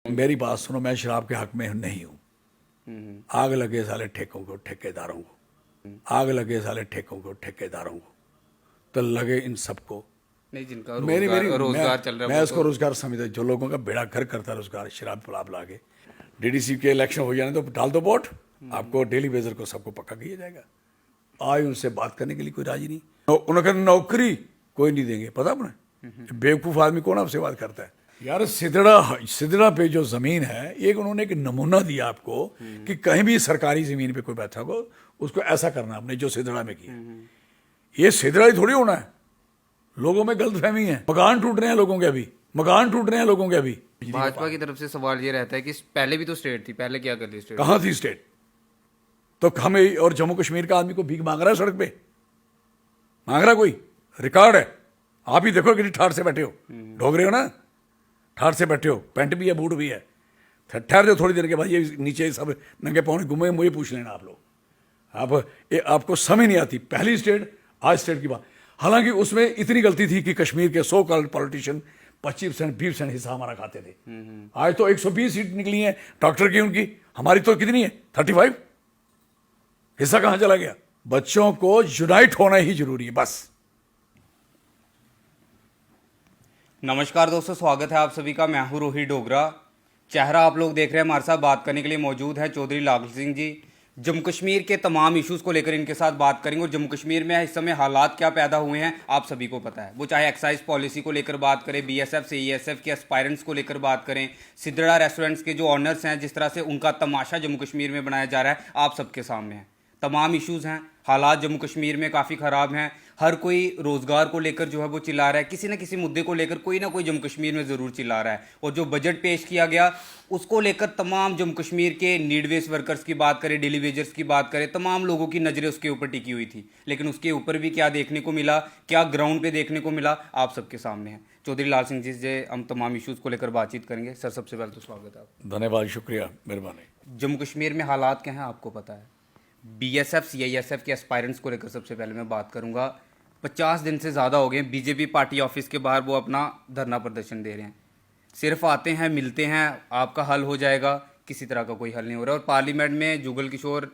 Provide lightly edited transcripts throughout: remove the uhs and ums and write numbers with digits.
मेरी बात सुनो, मैं शराब के हक में नहीं हूँ। आग लगे साले ठेकों को, ठेकेदारों को, आग लगे साले ठेकों को, ठेकेदारों को, तो लगे इन सबको। नहीं, जिनका मेरी मेरी रोजगार चल रहा है मैं वो इसको तो रोजगार समझता, जो लोगों का बेड़ा घर करता है रोजगार, शराब पिला पिला के। डीडीसी के इलेक्शन हो जाने तो डाल दो वोट, आपको डेली बेजर को सबको पक्का किया जाएगा। आज उनसे बात करने के लिए कोई राजी नहीं। उन्होंने नौकरी कोई नहीं देंगे, पता अपने बेवकूफ आदमी कौन आपसे बात करता है यार। सिदड़ा पे जो जमीन है, एक उन्होंने एक नमूना दिया आपको कि कहीं भी सरकारी जमीन पे कोई बैठा हो उसको ऐसा करना आपने जो सिदड़ा में किया। ये सिदड़ा ही थोड़ी होना है। लोगों में गलतफहमी है, मकान टूट रहे हैं लोगों के अभी, मकान टूट रहे हैं लोगों के अभी। भाजपा की तरफ से सवाल ये रहता है कि पहले भी तो स्टेट थी, पहले क्या कर दी स्टेट? कहाँ थी स्टेट? तो हमें और जम्मू कश्मीर का आदमी को भीख मांग रहा है, सड़क पे मांग रहा, कोई रिकॉर्ड है? आप ही देखो कि ठाठ से बैठे हो, ढोग रहे हो ना, ठाठ से बैठे हो, पैंट भी है, बूट भी है। ठहर जाओ थोड़ी देर के बाद, ये नीचे सब नंगे पौने घूमे, मुझे पूछ लेना आप लोग। आपको समझ नहीं आती पहली स्टेट, आज स्टेट की बात। हालांकि उसमें इतनी गलती थी कि कश्मीर के 100 कॉल्ड पॉलिटिशियन 25% 20% हिस्सा हमारा खाते थे। आज तो 120 सीट निकली है डॉक्टर की, उनकी, हमारी तो कितनी है? 35। हिस्सा कहां चला गया? बच्चों को यूनाइट होना ही जरूरी है, बस। नमस्कार दोस्तों, स्वागत है आप सभी का। मैं हूं रोहित डोगरा। चेहरा आप लोग देख रहे हैं, हमारे साथ बात करने के लिए मौजूद है चौधरी लाल सिंह जी। जम्मू कश्मीर के तमाम इश्यूज़ को लेकर इनके साथ बात करेंगे। और जम्मू कश्मीर में इस समय हालात क्या पैदा हुए हैं आप सभी को पता है। वो चाहे एक्साइज पॉलिसी को लेकर बात करें, बीएसएफ से ईएसएफ के एस्पायरेंट्स को लेकर बात करें, सिद्दड़ा रेस्टोरेंट्स के जो ऑनर्स हैं, जिस तरह से उनका तमाशा जम्मू कश्मीर में बनाया जा रहा है, आप सबके सामने है। तमाम इश्यूज़ हैं, हालात जम्मू कश्मीर में काफ़ी ख़राब हैं। हर कोई रोज़गार को लेकर जो है वो चिल्ला रहा है, किसी न किसी मुद्दे को लेकर कोई ना कोई जम्मू कश्मीर में ज़रूर चिल्ला रहा है। और जो बजट पेश किया गया उसको लेकर तमाम जम्मू कश्मीर के नीड बेस्ड वर्कर्स की बात करें, डेली वेजर्स की बात करें, तमाम लोगों की नज़रें उसके ऊपर टिकी हुई थी। लेकिन उसके ऊपर भी क्या देखने को मिला, क्या ग्राउंड पे देखने को मिला, आप सबके सामने है। चौधरी लाल सिंह जी से हम तमाम इश्यूज़ को लेकर बातचीत करेंगे। सर, सबसे पहले तो स्वागत है आप। धन्यवाद, शुक्रिया, मेहरबानी। जम्मू कश्मीर में हालात क्या हैं आपको पता है। बीएसएफ सीआईएसएफ के एस्पायरेंट्स को लेकर सबसे पहले मैं बात करूंगा। 50 दिन से ज़्यादा हो गए बीजेपी पार्टी ऑफिस के बाहर वो अपना धरना प्रदर्शन दे रहे हैं। सिर्फ आते हैं, मिलते हैं, आपका हल हो जाएगा, किसी तरह का कोई हल नहीं हो रहा। और पार्लियामेंट में जुगल किशोर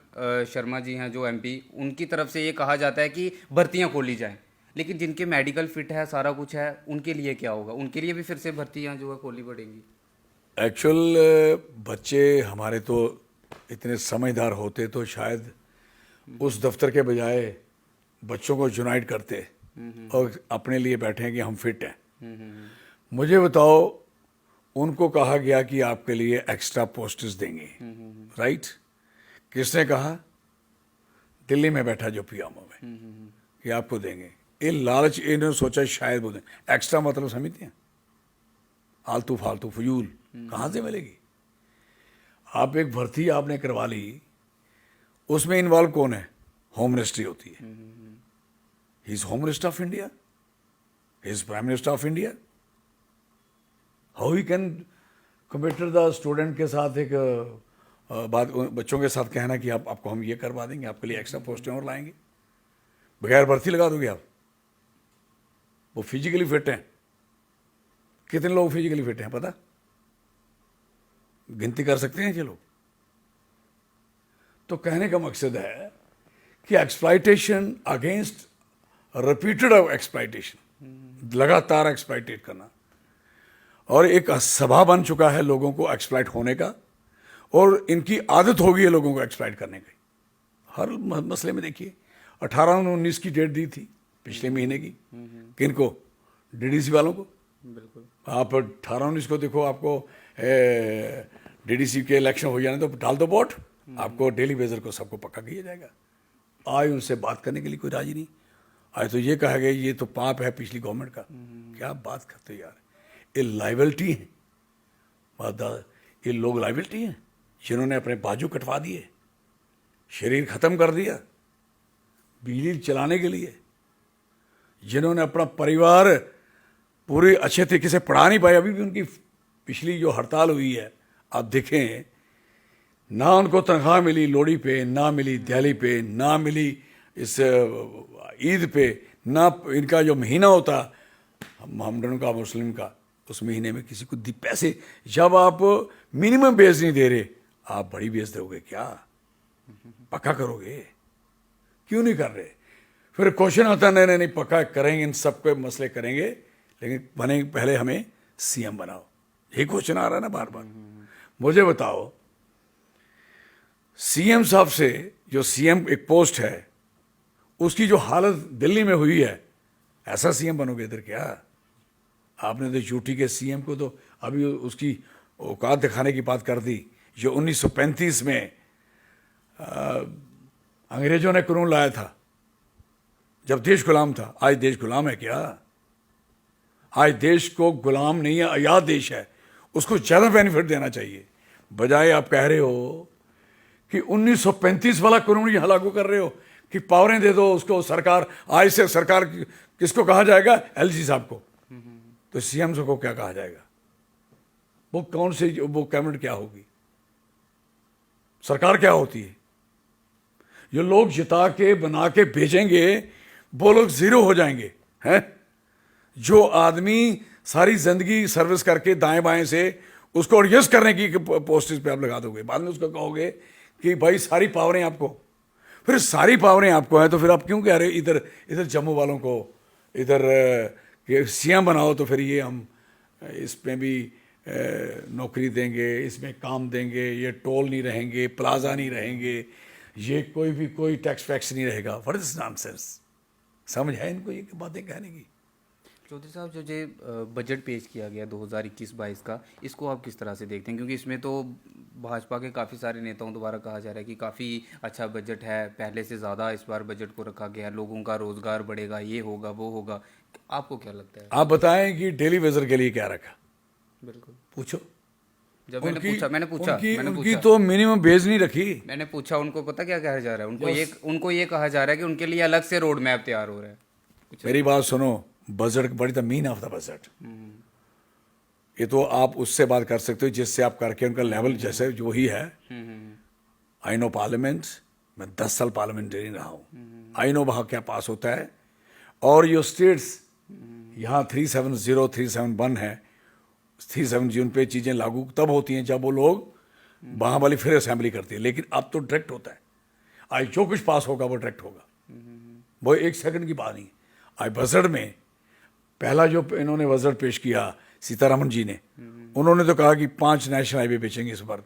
शर्मा जी हैं जो एमपी, उनकी तरफ से ये कहा जाता है कि भर्तियां खोली जाएं। लेकिन जिनके मेडिकल फिट है, सारा कुछ है, उनके लिए क्या होगा? उनके लिए भी फिर से भर्तियाँ जो है खोली पड़ेंगी। एक्चुअल बच्चे हमारे तो इतने समझदार होते तो शायद उस दफ्तर के बजाय बच्चों को यूनाइट करते और अपने लिए बैठे हैं कि हम फिट हैं। मुझे बताओ, उनको कहा गया कि आपके लिए एक्स्ट्रा पोस्ट्स देंगे, राइट? किसने कहा? दिल्ली में बैठा जो पीएमओ में, कि आपको देंगे। ये लालच, इन्होंने सोचा शायद वो दें। एक्स्ट्रा मतलब समझते हैं? आलतू फालतू फजूल कहाँ से मिलेगी? आप एक भर्ती आपने करवा ली, उसमें इन्वॉल्व कौन है? होम मिनिस्ट्री होती है। He is home minister of India, he is prime minister of India. How he can computer the student के साथ एक बात, बच्चों के साथ कहना कि आपको हम ये करवा देंगे, आपके लिए एक्स्ट्रा पोस्टें और लाएंगे, बगैर भर्ती लगा दोगे आप? वो फिजिकली फिट हैं? कितने लोग फिजिकली फिट हैं पता? गिनती कर सकते हैं ये लोग? तो कहने का मकसद है कि एक्सप्लॉइटेशन अगेंस्ट रिपीटेड एक्सप्लॉइटेशन, लगातार एक्सप्लॉइटेट करना, और एक सभा बन चुका है लोगों को एक्सप्लॉइट होने का, और इनकी आदत हो गई है लोगों को एक्सप्लॉइट करने की। हर मसले में देखिए, 18 और 19 की डेट दी थी पिछले महीने की, किनको? डीडीसी वालों को। बिल्कुल। आप 18-19 को देखो, आपको डीडीसी के इलेक्शन हो जाने तो डाल दो वोट, आपको डेली बेजर को सबको पक्का किया जाएगा। आज उनसे बात करने के लिए कोई राजी नहीं। आज तो ये कहा गया ये तो पाप है पिछली गवर्नमेंट का। क्या बात करते यार, ये लाइबिलिटी है। ये लोग लाइबिलिटी हैं जिन्होंने अपने बाजू कटवा दिए, शरीर खत्म कर दिया बिजली चलाने के लिए, जिन्होंने अपना परिवार पूरे अच्छे तरीके से पढ़ा नहीं पाए। अभी भी उनकी पिछली जो हड़ताल हुई है, आप देखें, ना उनको तनख्वाह मिली लोहड़ी पे, ना मिली दिवाली पे, ना मिली इस ईद पे, ना इनका जो महीना होता हमदन का, मुस्लिम का, उस महीने में किसी को पैसे, जब आप मिनिमम बेस नहीं दे रहे, आप बड़ी बेस दोगे क्या? पक्का करोगे? क्यों नहीं कर रहे? फिर क्वेश्चन आता है, नहीं पक्का करेंगे, इन सबके मसले करेंगे, लेकिन बने पहले हमें सीएम बनाओ। यही क्वेश्चन आ रहा है ना बार बार। मुझे बताओ, सीएम साहब से, जो सीएम एक पोस्ट है, उसकी जो हालत दिल्ली में हुई है, ऐसा सीएम बनोगे इधर क्या? आपने तो यूटी के सीएम को तो अभी उसकी औकात दिखाने की बात कर दी, जो 1935 में अंग्रेजों ने कानून लाया था, जब देश गुलाम था। आज देश गुलाम है क्या? आज देश को गुलाम नहीं है, आज़ाद देश है। उसको ज़्यादा बेनिफिट देना चाहिए, बजाय आप कह रहे हो कि 1935 वाला कानून यहाँ लागू कर रहे हो कि पावरें दे दो उसको। सरकार, आज से सरकार किसको कहा जाएगा? एलजी साहब को। तो सीएम को क्या कहा जाएगा? वो कौन सी, वो कैबिनेट क्या होगी? सरकार क्या होती है? जो लोग जिता के बना के भेजेंगे वो लोग जीरो हो जाएंगे, हैं? जो आदमी सारी जिंदगी सर्विस करके दाएं बाएं से उसको एडजस्ट करने की पोस्टेज पे आप लगा दोगे, बाद में उसको कहोगे कि भाई सारी पावरें आपको। फिर सारी पावरें आपको हैं तो फिर आप क्यों कह रहे इधर इधर जम्मू वालों को इधर सीएम बनाओ, तो फिर ये हम इसमें भी नौकरी देंगे, इसमें काम देंगे, ये टोल नहीं रहेंगे, प्लाजा नहीं रहेंगे, ये कोई टैक्स फैक्स नहीं रहेगा। What is nonsense? समझ है इनको ये बातें कहने की? चौधरी साहब, जो ये बजट पेश किया गया 2021-22 का, इसको आप किस तरह से देखते हैं? क्योंकि इसमें तो भाजपा के काफ़ी सारे नेताओं द्वारा कहा जा रहा है कि काफ़ी अच्छा बजट है, पहले से ज़्यादा इस बार बजट को रखा गया है, लोगों का रोज़गार बढ़ेगा, ये होगा वो होगा। आपको क्या लगता है? आप बताएं कि डेली वेजर के लिए क्या रखा? बिल्कुल पूछो। जब मैंने पूछा उनकी तो मिनिमम बेस नहीं रखी। मैंने पूछा उनको, पता क्या कहा जा रहा है? उनको ये कहा जा रहा है कि उनके लिए अलग से रोड मैप तैयार हो रहा है। मेरी बात सुनो, बजट बड़ी the mean of the budget. ये तो आप उससे बात कर सकते हो जिससे आप करके उनका लेवल जैसे जो ही है। आई नो पार्लियामेंट, मैं 10 साल पार्लियामेंटेरियन रहा हूँ। आई नो वहाँ क्या पास होता है। और ये स्टेट्स यहाँ 370, 371 है, 370 पे चीज़ें लागू तब होती हैं जब वो लोग वहाँ वाली फिर असेंबली करती है। लेकिन अब तो डायरेक्ट होता है। आज जो कुछ पास होगा वो डायरेक्ट होगा, वो 1 सेकंड की बात नहीं। आज बजट में पहला जो इन्होंने बजट पेश किया सीतारमण जी ने, उन्होंने तो कहा कि 5 नेशनल हाईवे बेचेंगे इस बार।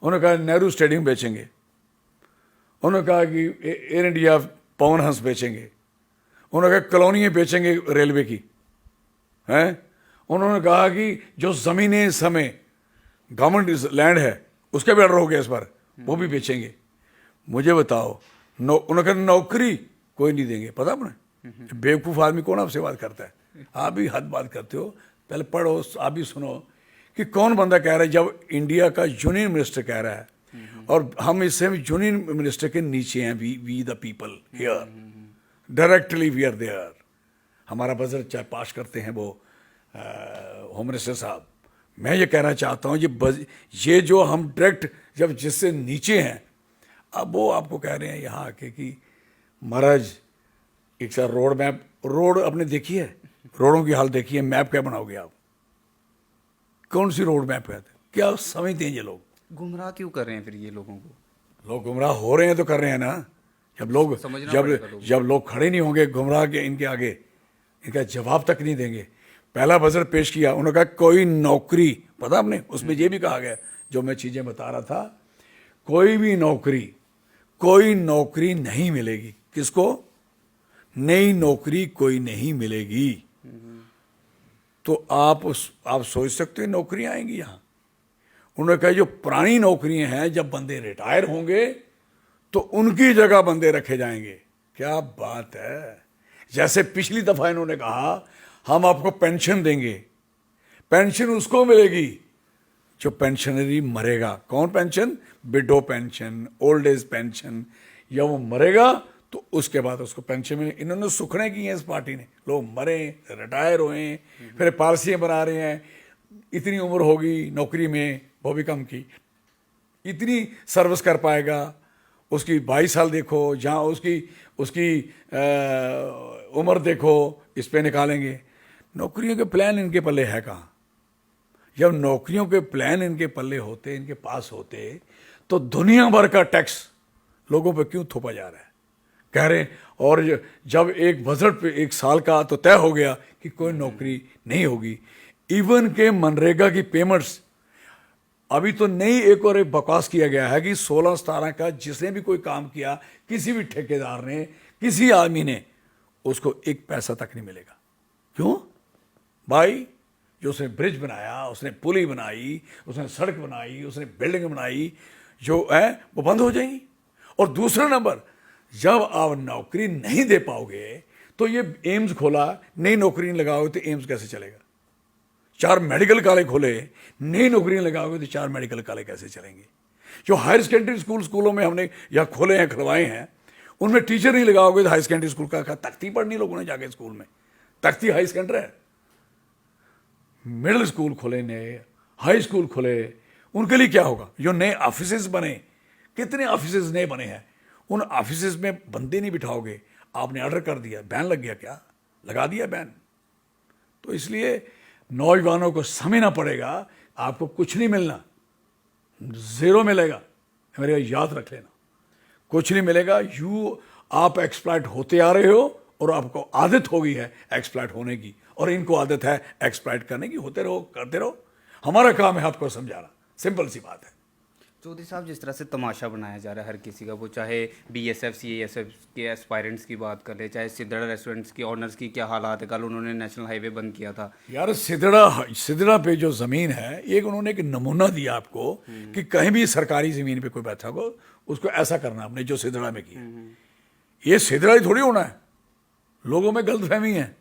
उन्होंने कहा नेहरू स्टेडियम बेचेंगे। उन्होंने कहा कि एयर इंडिया पवन हंस बेचेंगे। उन्होंने कहा कॉलोनियाँ बेचेंगे रेलवे की, हैं? उन्होंने कहा कि जो ज़मीनें समय गवर्नमेंट लैंड है उसके भी ऑर्डर हो गया इस बार, वो भी बेचेंगे। मुझे बताओ, उन्होंने कहा नौकरी कोई नहीं देंगे। पता आपने? बेवकूफ़ आदमी कौन आपसे बात करता है? आप भी हद बात करते हो। पहले पढ़ो, आप भी सुनो कि कौन बंदा कह रहा है। जब इंडिया का यूनियन मिनिस्टर कह रहा है, और हम इससे यूनियन मिनिस्टर के नीचे हैं, we the people here, directly we are there. हमारा बजट चाहे पास करते हैं वो होम मिनिस्टर साहब। मैं ये कहना चाहता हूँ, ये जो हम डायरेक्ट जब जिससे नीचे हैं, अब वो आपको कह रहे हैं यहाँ आके कि महाराज एक साथ रोड मैप, रोड आपने देखी है? रोडों की हाल देखी है? मैप क्या बनाओगे आप? कौन सी रोड मैप है? क्या समझते हैं ये लोग? गुमराह क्यों कर रहे हैं फिर ये लोगों को? लोग गुमराह हो रहे हैं तो कर रहे हैं ना। जब लोग खड़े नहीं होंगे गुमराह के इनके आगे, इनका जवाब तक नहीं देंगे। पहला बजट पेश किया, उन्होंने कहा कोई नौकरी, पता आपने उसमें ये भी कहा गया जो मैं चीज़ें बता रहा था, कोई भी कोई नौकरी नहीं मिलेगी। किसको? नई नौकरी कोई नहीं मिलेगी। तो आप सोच सकते हैं नौकरियां आएंगी यहाँ? उन्होंने कहा जो पुरानी नौकरियां हैं, जब बंदे रिटायर होंगे तो उनकी जगह बंदे रखे जाएंगे। क्या बात है! जैसे पिछली दफा इन्होंने कहा हम आपको पेंशन देंगे, पेंशन उसको मिलेगी जो पेंशनरी मरेगा। कौन pension? Window pension, old age pension. या वो मरेगा तो उसके बाद उसको पेंशन मिले। इन्होंने सुखने की हैं इस पार्टी ने, लोग मरे, रिटायर हुए, फिर पॉलिसियाँ बना रहे हैं, इतनी उम्र होगी नौकरी में, वो भी कम की, इतनी सर्विस कर पाएगा, उसकी 22 साल देखो, जहाँ उसकी उम्र देखो, इस पे निकालेंगे। नौकरियों के प्लान इनके पल्ले है कहाँ? जब नौकरियों के प्लान इनके पल्ले होते, इनके पास होते, तो दुनिया भर का टैक्स लोगों पे क्यों थोपा जा रहा है? कह रहे हैं, और जब एक बजट पे 1 साल का तो तय हो गया कि कोई नौकरी नहीं होगी। इवन के मनरेगा की पेमेंट्स अभी तो नई एक और एक बकवास किया गया है कि 16-17 का जिसने भी कोई काम किया, किसी भी ठेकेदार ने, किसी आदमी ने, उसको 1 पैसा तक नहीं मिलेगा। क्यों भाई? जो उसने ब्रिज बनाया, उसने पुली बनाई, उसने सड़क बनाई, उसने बिल्डिंग बनाई, जो है वो बंद हो जाएंगी। और दूसरा नंबर, जब आप नौकरी नहीं दे पाओगे तो ये एम्स खोला, नई नौकरी नहीं लगाओगे तो एम्स कैसे चलेगा? 4 मेडिकल कॉलेज खोले, नई नौकरियां लगाओगे तो 4 मेडिकल कॉलेज कैसे चलेंगे? जो हायर सेकेंडरी स्कूलों में हमने या खोले हैं, खुलवाए हैं, उनमें टीचर नहीं लगाओगे तो हाई सेकेंडरी स्कूल का तख्ती पढ़नी लोगों ने जाके स्कूल में, तख्ती हाई सेकेंडरी है। मिडिल स्कूल खोले, नए हाई स्कूल खोले, उनके लिए क्या होगा? जो नए ऑफिसेस बने, कितने ऑफिसेस नए बने हैं, उन ऑफिसेस में बंदे नहीं बिठाओगे। आपने ऑर्डर कर दिया, बैन लग गया, क्या लगा दिया बैन? तो इसलिए नौजवानों को समझना पड़ेगा, आपको कुछ नहीं मिलना, 0 मिलेगा। मेरे याद रख लेना, कुछ नहीं मिलेगा। आप एक्सप्लॉइट होते आ रहे हो और आपको आदत हो गई है एक्सप्लॉइट होने की, और इनको आदत है एक्सप्लॉइट करने की। होते रहो, करते रहो, हमारा काम है आपको समझाना, सिंपल सी बात है। चौधरी साहब, जिस तरह से तमाशा बनाया जा रहा है हर किसी का, वो चाहे बीएसएफ सीएएसएफ के एस्पायरेंट्स की बात कर ले, चाहे सिद्धड़ा रेस्टोरेंट्स की ऑनर्स की क्या हालात है। कल उन्होंने नेशनल हाईवे बंद किया था। यार सिद्धड़ा पे जो ज़मीन है, एक उन्होंने एक नमूना दिया आपको कि कहीं भी सरकारी ज़मीन पे कोई बैठा हो उसको ऐसा करना आपने, जो सिद्धड़ा में किया। ये सिद्धड़ा ही थोड़ी होना है, लोगों में गलतफहमी है,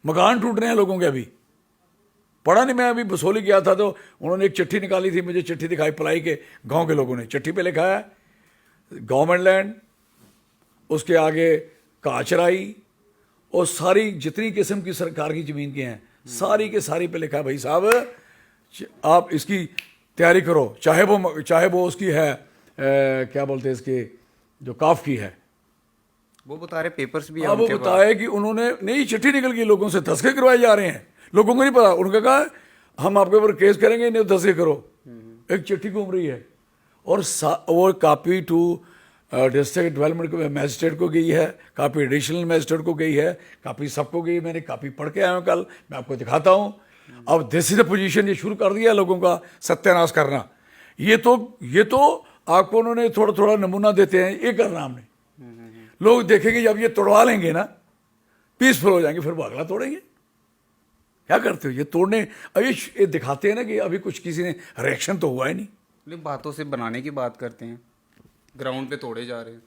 मकान टूट रहे हैं लोगों के। अभी पढ़ा नहीं, मैं अभी बसोली गया था तो उन्होंने एक चिट्ठी निकाली थी, मुझे चिट्ठी दिखाई पलाई के गांव के लोगों ने। चिट्ठी पे लिखा है गवर्नमेंट लैंड, उसके आगे काचराई और सारी जितनी किस्म की सरकार की ज़मीन की हैं, सारी के सारी पे लिखा है, भाई साहब आप इसकी तैयारी करो, चाहे वो उसकी है क्या बोलते हैं इसके, जो काफ की है। वो बता रहे पेपर्स भी अब वो बताया कि उन्होंने नई चिट्ठी निकल गई, लोगों से दस्तखत करवाए जा रहे हैं, लोगों को नहीं पता। उनका कहा हम आपके ऊपर केस करेंगे, नहीं दस्तखत करो। एक चिट्ठी घूम रही है, और वो copy to district development magistrate को गई है, कापी एडिशनल मैजिस्ट्रेट को गई है, कापी सबको गई। मैंने कापी पढ़ के आया हूँ, कल मैं आपको दिखाता हूँ। अब दिस इज द पोजीशन, ये शुरू कर दिया लोगों का सत्यानाश करना। ये तो आपको उन्होंने थोड़ा थोड़ा नमूना देते हैं, ये करना हमने। लोग देखेंगे जब ये तोड़वा लेंगे ना, पीसफुल हो जाएंगे, फिर वो अगला तोड़ेंगे। क्या करते हो? ये तोड़ने, अब ये दिखाते हैं ना कि अभी कुछ किसी ने रिएक्शन तो हुआ ही नहीं। लेकिन बातों से बनाने की बात करते हैं, ग्राउंड पे तोड़े जा रहे हैं।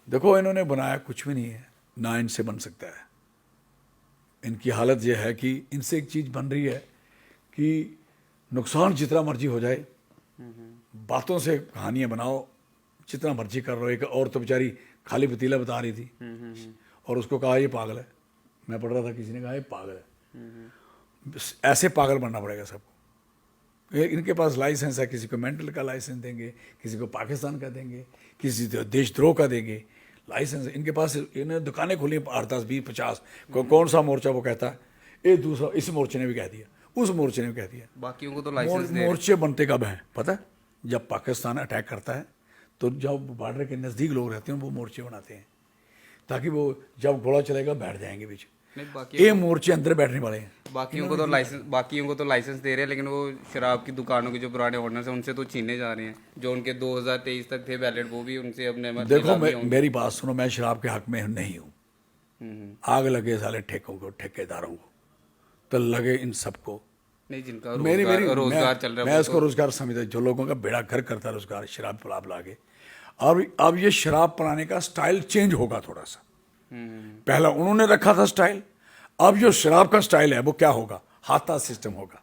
देखो, इन्होंने बनाया कुछ भी नहीं है, ना इनसे बन सकता है। इनकी हालत यह है कि इनसे एक चीज़ बन रही है कि नुकसान जितना मर्जी हो जाए, बातों से कहानियाँ बनाओ, जितना मर्जी कर रहे हो। एक और तो बेचारी खाली पतीला बता रही थी और उसको कहा ये पागल है। मैं पढ़ रहा था, किसी ने कहा ये पागल है। ऐसे पागल बनना पड़ेगा सबको। इनके पास लाइसेंस है, किसी को मेंटल का लाइसेंस देंगे, किसी को पाकिस्तान का देंगे, किसी को देशद्रोह का देंगे लाइसेंस। इनके पास इन्होंने दुकानें खोली 8, 10, 20, 50। कौन सा मोर्चा वो कहता है, ये दूसरा, इस मोर्चे ने भी कह दिया, उस मोर्चे ने भी कह दिया। बाकियों को तो लाइसेंस मोर्चे बनते कब हैं पता है? जब पाकिस्तान अटैक करता है तो जब बॉर्डर के नज़दीक लोग रहते हैं वो मोर्चे बनाते हैं, ताकि वो जब गोला चलेगा बैठ जाएंगे बीच। ये मोर्चे अंदर बैठने वाले हैं। बाकियों को तो लाइसेंस दे रहे हैं, लेकिन वो शराब की दुकानों के जो पुराने ओनर्स हैं उनसे तो छीने जा रहे हैं। जो उनके 2023 तक थे वैलिड, वो भी उनसे अपने देखो, मेरी बात सुनो, मैं शराब के हक में नहीं हूँ। आग लगे साले ठेकों को, ठेकेदारों को, तो लगे इन सबको। नहीं, जिनका रोजगार चल रहा है, मैं इसको रोजगार समझता, जो लोगों का बेड़ा घर करता है रोजगार, शराब पिला के। अब ये शराब बनाने का स्टाइल चेंज होगा थोड़ा सा। पहला उन्होंने रखा था स्टाइल, अब जो शराब का स्टाइल है वो क्या होगा? हाथा सिस्टम होगा।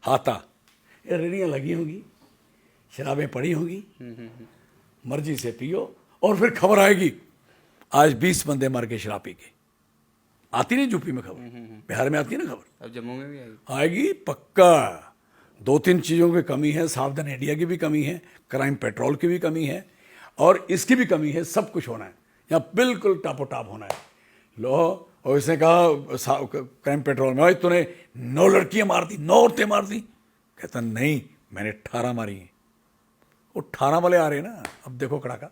हाथा, ये रेडियाँ लगी होंगी, शराबें पड़ी होंगी, मर्जी से पियो, और फिर खबर आएगी आज 20 बंदे मर गए शराब पी के। आती नहीं यूपी में खबर, बिहार में आती है ना खबर, अब जम्मू में भी आएगी पक्का। 2-3 चीज़ों की कमी है, सावधान इंडिया की भी कमी है, क्राइम पेट्रोल की भी कमी है, और इसकी भी कमी है। सब कुछ होना है यहाँ, बिल्कुल टापो टाप होना है। लॉ और इसने कहा क्राइम पेट्रोल में, भाई तूने 9 लड़कियां मार दी, 9 औरतें मार दी। कहता नहीं, मैंने 18 मारी हैं। वो 18 वाले आ रहे हैं ना, अब देखो कड़ाका।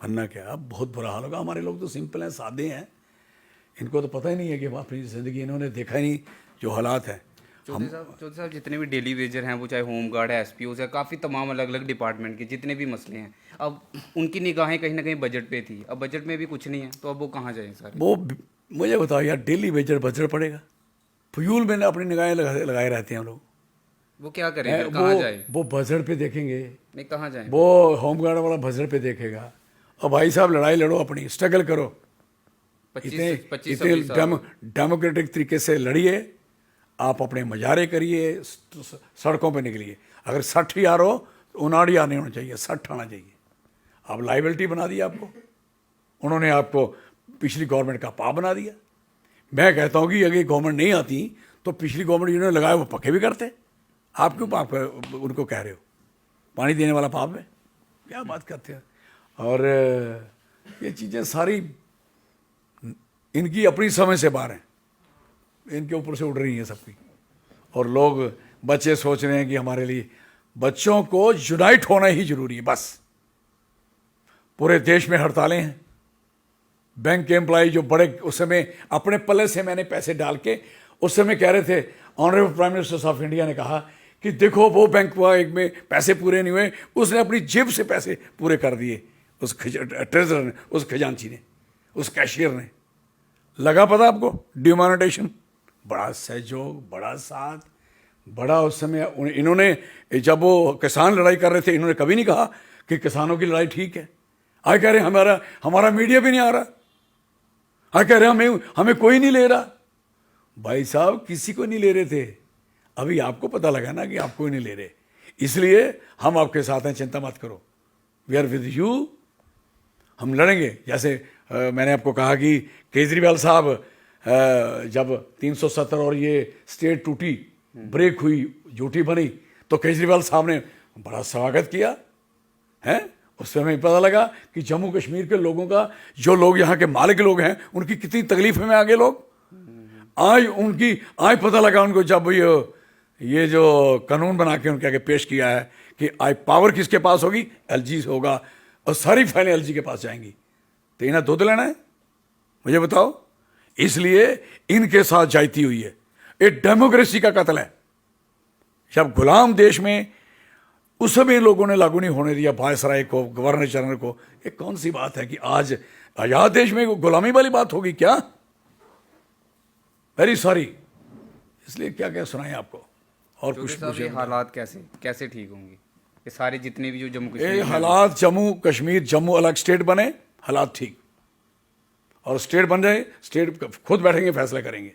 बनना क्या, अब बहुत बुरा हाल होगा। हमारे लोग तो सिंपल हैं, सादे हैं, इनको तो पता ही नहीं है कि अपनी ज़िंदगी इन्होंने देखा ही नहीं जो हालात हैं। चौधरी साहब जितने भी डेली वेजर हैं, वो चाहे होम गार्ड है, एसपीओ है, काफ़ी तमाम अलग अलग डिपार्टमेंट के जितने भी मसले हैं, अब उनकी निगाहें कहीं ना कहीं बजट पे थी। अब बजट में भी कुछ नहीं है, तो अब वो कहाँ जाएं सारे? वो मुझे बताओ यार, डेली वेजर बजट पड़ेगा, फ्यूल में अपनी निगाहें लगाए रहते हैं हम लोग। वो क्या करें फिर, कहाँ जाए? वो बजट पे देखेंगे, नहीं कहाँ जाए? वो होमगार्ड वाला बजट पे देखेगा। और भाई साहब लड़ाई लड़ो, अपनी स्ट्रगल करो, 25 इतने डेमोक्रेटिक तरीके से लड़िए, आप अपने मजारे करिए, सड़कों पे निकलिए। अगर 60,000 हो तो 59,000 नहीं होना चाहिए, 60 आना चाहिए। अब लाइबिलिटी बना दी आपको उन्होंने, आपको पिछली गवर्नमेंट का पाप बना दिया। मैं कहता हूँ कि अगर गवर्नमेंट नहीं आती तो पिछली गवर्नमेंट जिन्होंने लगाए वो पक्के भी करते। आप क्यों पाप उनको कह रहे हो? पानी देने वाला पाप है, क्या बात करते हैं। और ये चीज़ें सारी इनकी अपनी समझ से बाहर हैं, इनके ऊपर से उड़ रही हैं सबकी। और लोग, बच्चे सोच रहे हैं कि हमारे लिए, बच्चों को यूनाइट होना ही जरूरी है बस। पूरे देश में हड़तालें हैं। बैंक के एम्प्लॉय जो बड़े, उस समय अपने पल्ले से मैंने पैसे डाल के, उस समय कह रहे थे, honourable prime minister of India ने कहा कि देखो वो बैंक एक में पैसे पूरे नहीं हुए, उसने अपनी जेब से पैसे पूरे कर दिए, उस ट्रेजरर ने, उस खजांची ने, उस कैशियर ने। लगा पता आपको डिमोनेटाइजेशन, बड़ा सहयोग, बड़ा साथ, बड़ा उस समय इन्होंने, जब वो किसान लड़ाई कर रहे थे, इन्होंने कभी नहीं कहा कि किसानों की लड़ाई ठीक है। आज कह रहे हमारा मीडिया भी नहीं आ रहा, आज कह रहे हमें कोई नहीं ले रहा। भाई साहब किसी को नहीं ले रहे थे, अभी आपको पता लगा ना कि आपको नहीं ले रहे, इसलिए हम आपके साथ हैं, चिंता मत करो, वी आर विद यू, हम लड़ेंगे। जैसे मैंने आपको कहा कि केजरीवाल साहब जब 370 और ये स्टेट टूटी, ब्रेक हुई, झूठी बनी, तो केजरीवाल साहब ने बड़ा स्वागत किया है। उस समय पता लगा कि जम्मू कश्मीर के लोगों का, जो लोग यहाँ के मालिक लोग हैं, उनकी कितनी तकलीफ में आगे लोग आज पता लगा उनको, जब ये जो कानून बना के उनके आगे पेश किया है कि आज पावर किसके पास होगी, एलजी होगा, और सारी फाइलें एलजी के पास जाएंगी। तो इन्हें दूध लेना है, मुझे बताओ। इसलिए इनके साथ जाती हुई है, ये डेमोक्रेसी का कत्ल है। जब गुलाम देश में उस समय लोगों ने लागू नहीं होने दिया वायसराय को, गवर्नर जनरल को, ये कौन सी बात है कि आज आजाद देश में गुलामी वाली बात होगी क्या? Very sorry. इसलिए क्या क्या सुनाएं आपको, और कुछ ये हालात कैसे ठीक होंगे? ये सारे जितने भी जो जम्मू कश्मीर ये हालात, जम्मू कश्मीर, जम्मू अलग स्टेट बने, हालात ठीक, और स्टेट बन जाए, स्टेट खुद बैठेंगे, फैसला करेंगे।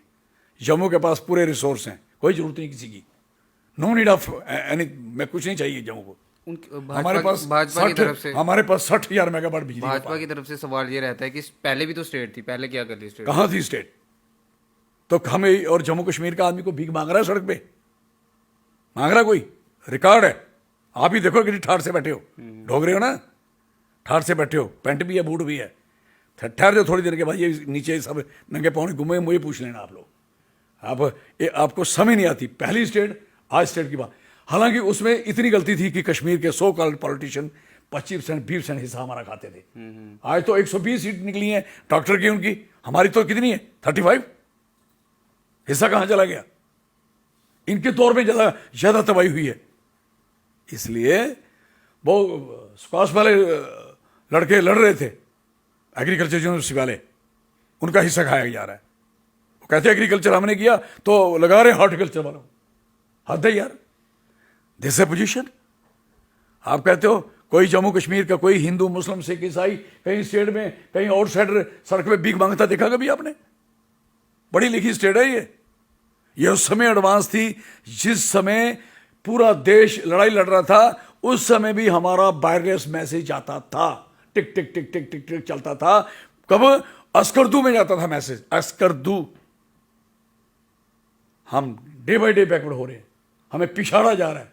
जम्मू के पास पूरे रिसोर्स हैं, कोई जरूरत नहीं किसी की, नो नीड ऑफ एनी, मैं कुछ नहीं चाहिए जम्मू को। हमारे पास भाजपा की तरफ से, हमारे पास 60,000 मेगावाट बिजली। भाजपा की तरफ से सवाल ये रहता है कि पहले भी तो स्टेट थी, पहले क्या कर ली स्टेट? कहाँ थी स्टेट? तो हमें और जम्मू कश्मीर का आदमी को भीख मांग रहा है सड़क पे, मांग रहा कोई? रिकॉर्ड है, आप ही देखो कि ठाड़ से बैठे हो, ढोग रहे हो ना, ठाड़ से बैठे हो, पेंट भी है, बूट भी है। ठहर जाओ थोड़ी देर के बाद, ये नीचे सब नंगे पाँव घूमे, मुझे पूछ लेना आप लोग। आपको समझ नहीं आती, पहली स्टेट, आज स्टेट की बात। हालांकि उसमें इतनी गलती थी कि कश्मीर के 100 कॉल्ड पॉलिटिशियन 25%, 20% हिस्सा हमारा खाते थे। आज तो 120 सीट निकली है डॉक्टर की, उनकी, हमारी तो कितनी है, 35। हिस्सा कहाँ चला गया? इनके दौर में ज्यादा तबाही हुई है। इसलिए वो स्क्वाश वाले लड़के लड़ रहे थे, एग्रीकल्चर यूनिवर्सिटी वाले, उनका हिस्सा खाया जा रहा है। वो कहते एग्रीकल्चर हमने किया तो लगा रहे हॉर्टिकल्चर वालों। हद है यार, दिस है पोजीशन। आप कहते हो कोई जम्मू कश्मीर का कोई हिंदू, मुस्लिम, सिख, ईसाई कहीं स्टेट में, कहीं आउटसाइडर सड़क पे भीख मांगता देखा कभी आपने? बड़ी लिखी स्टेट है ये उस समय एडवांस थी जिस समय पूरा देश लड़ाई लड़ रहा था। उस समय भी हमारा वायरलेस मैसेज आता था, टिक टिक टिक टिक टिक टिक चलता था। कब? अस्करदू में जाता था मैसेज, अस्करदू। हम डे बाय डे बैकवर्ड हो रहे हैं, हमें पिछाड़ा जा रहा है।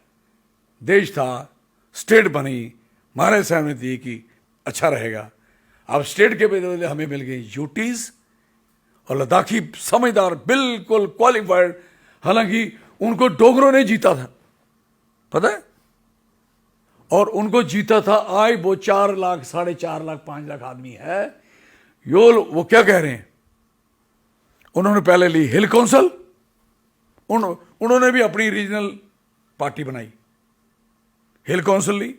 देश था, स्टेट बनी, महाराज साहब ने दी कि अच्छा रहेगा। अब स्टेट के बदले हमें मिल गई यूटीज, और लद्दाखी समझदार, बिल्कुल क्वालिफाइड। हालांकि उनको डोगरों ने जीता था, पता है, और उनको जीता था। आज वो 4 लाख, 4.5 लाख, 5 लाख आदमी है। वो क्या कह रहे हैं, उन्होंने पहले ली हिल काउंसिल, उन्होंने भी अपनी रीजनल पार्टी बनाई, हिल काउंसिल ली।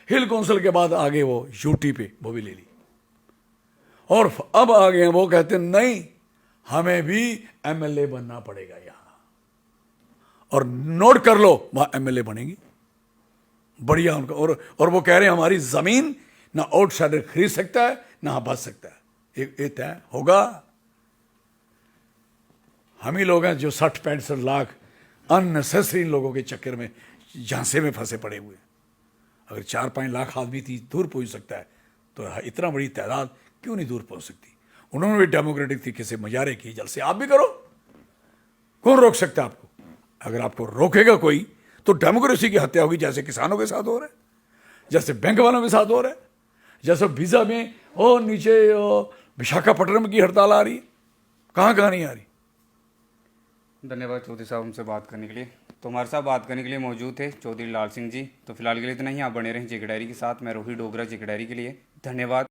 हिल काउंसिल के बाद आगे वो यूटी पे वो भी ले ली, और अब आ गए वो कहते हैं नहीं, हमें भी एमएलए बनना पड़ेगा यहां। और नोट कर लो, वहां एमएलए बनेंगी, बढ़िया उनका। और वो कह रहे हैं हमारी जमीन ना आउटसाइडर खरीद सकता है ना बच सकता है, ये तय होगा। हम ही लोग हैं जो 60-65 लाख अननेसेसरी लोगों के चक्कर में झांसे में फंसे पड़े हुए हैं। अगर 4-5 लाख आदमी दूर पहुंच सकता है तो इतना बड़ी तादाद क्यों नहीं दूर पहुंच सकती। उन्होंने भी डेमोक्रेटिक तरीके से मुजाहरे किए, जलसे आप भी करो, कौन रोक सकता है आपको। अगर आपको रोकेगा कोई तो डेमोक्रेसी की हत्या होगी, जैसे किसानों के साथ हो रहा है, जैसे बैंक वालों के साथ हो रहा है, जैसे वीजा में नीचे विशाखापट्टनम की हड़ताल आ रही है, कहाँ नहीं आ रही। धन्यवाद चौधरी साहब हमसे बात करने के लिए। तो हमारे साथ बात करने के लिए मौजूद थे चौधरी लाल सिंह जी। तो फिलहाल के लिए इतना ही, आप बने रहें जिक डायरी के साथ। मैं रोहित डोगरा, जिक डायरी के लिए। धन्यवाद।